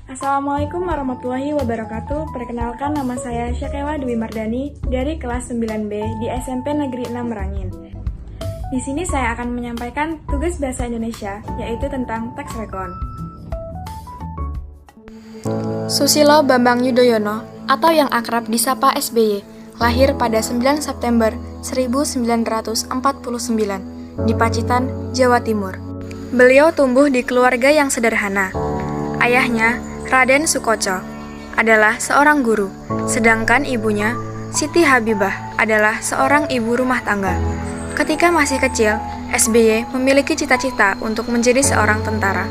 Assalamualaikum warahmatullahi wabarakatuh. Perkenalkan, nama saya Syakewa Dwi Mardani dari kelas 9B di SMP Negeri 6 Merangin. Di sini saya akan menyampaikan tugas bahasa Indonesia, yaitu tentang teks rekon. Susilo Bambang Yudhoyono atau yang akrab disapa SBY, lahir pada 9 September 1949 di Pacitan, Jawa Timur. Beliau tumbuh di keluarga yang sederhana. Ayahnya, Raden Sukoco, adalah seorang guru, sedangkan ibunya, Siti Habibah, adalah seorang ibu rumah tangga. Ketika masih kecil, SBY memiliki cita-cita untuk menjadi seorang tentara.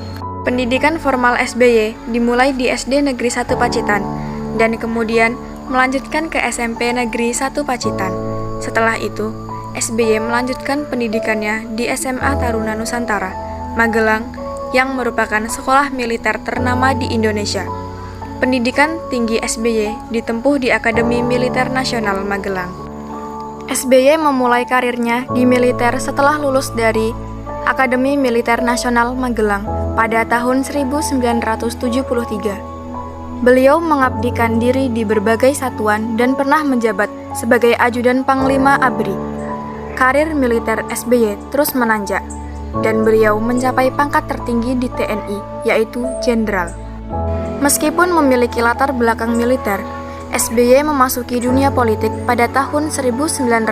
Pendidikan formal SBY dimulai di SD Negeri 1 Pacitan, dan kemudian melanjutkan ke SMP Negeri 1 Pacitan. Setelah itu, SBY melanjutkan pendidikannya di SMA Taruna Nusantara, Magelang, yang merupakan sekolah militer ternama di Indonesia. Pendidikan tinggi SBY ditempuh di Akademi Militer Nasional Magelang. SBY memulai karirnya di militer setelah lulus dari Akademi Militer Nasional Magelang pada tahun 1973. Beliau mengabdikan diri di berbagai satuan dan pernah menjabat sebagai ajudan Panglima ABRI. Karir militer SBY terus menanjak, dan beliau mencapai pangkat tertinggi di TNI, yaitu jenderal. Meskipun memiliki latar belakang militer, SBY memasuki dunia politik pada tahun 1995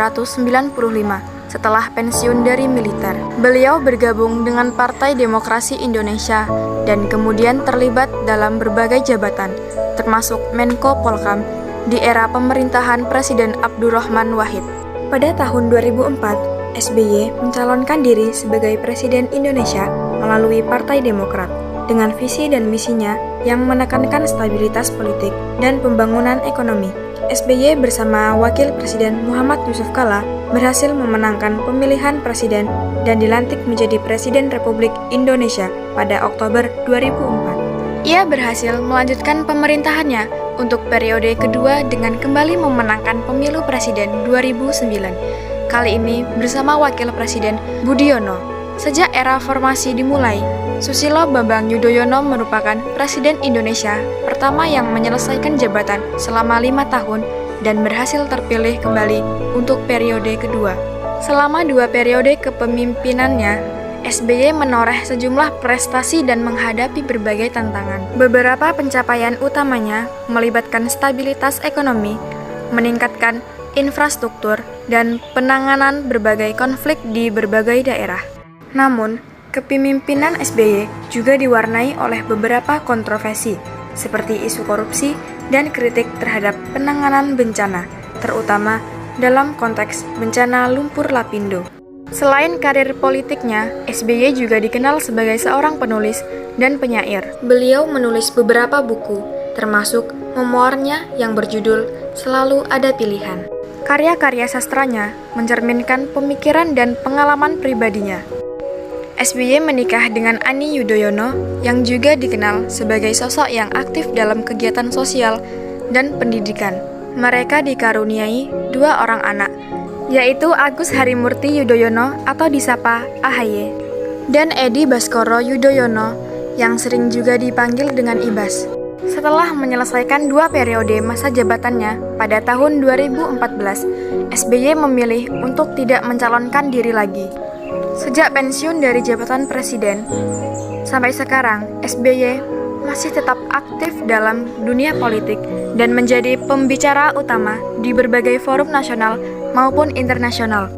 setelah pensiun dari militer. Beliau bergabung dengan Partai Demokrasi Indonesia dan kemudian terlibat dalam berbagai jabatan, termasuk Menko Polkam di era pemerintahan Presiden Abdurrahman Wahid. Pada tahun 2004, SBY mencalonkan diri sebagai Presiden Indonesia melalui Partai Demokrat dengan visi dan misinya yang menekankan stabilitas politik dan pembangunan ekonomi. SBY bersama Wakil Presiden Muhammad Yusuf Kalla berhasil memenangkan pemilihan presiden dan dilantik menjadi Presiden Republik Indonesia pada Oktober 2004. Ia berhasil melanjutkan pemerintahannya untuk periode kedua dengan kembali memenangkan pemilu presiden 2009. Kali ini bersama Wakil Presiden Budiono. Sejak era formasi dimulai, Susilo Bambang Yudhoyono merupakan Presiden Indonesia pertama yang menyelesaikan jabatan selama 5 tahun dan berhasil terpilih kembali untuk periode kedua. Selama 2 periode kepemimpinannya, SBY menoreh sejumlah prestasi dan menghadapi berbagai tantangan. Beberapa pencapaian utamanya melibatkan stabilitas ekonomi, meningkatkan infrastruktur, dan penanganan berbagai konflik di berbagai daerah. Namun, kepemimpinan SBY juga diwarnai oleh beberapa kontroversi, seperti isu korupsi dan kritik terhadap penanganan bencana, terutama dalam konteks bencana lumpur lapindo. Selain karir politiknya, SBY juga dikenal sebagai seorang penulis dan penyair. Beliau menulis beberapa buku, termasuk memoarnya yang berjudul Selalu Ada Pilihan. Karya-karya sastranya mencerminkan pemikiran dan pengalaman pribadinya. SBY menikah dengan Ani Yudhoyono yang juga dikenal sebagai sosok yang aktif dalam kegiatan sosial dan pendidikan. Mereka dikaruniai 2 orang anak, yaitu Agus Harimurti Yudhoyono atau disapa AHY, dan Edi Baskoro Yudhoyono yang sering juga dipanggil dengan Ibas. Setelah menyelesaikan 2 periode masa jabatannya pada tahun 2014, SBY memilih untuk tidak mencalonkan diri lagi. Sejak pensiun dari jabatan presiden, sampai sekarang SBY masih tetap aktif dalam dunia politik dan menjadi pembicara utama di berbagai forum nasional maupun internasional.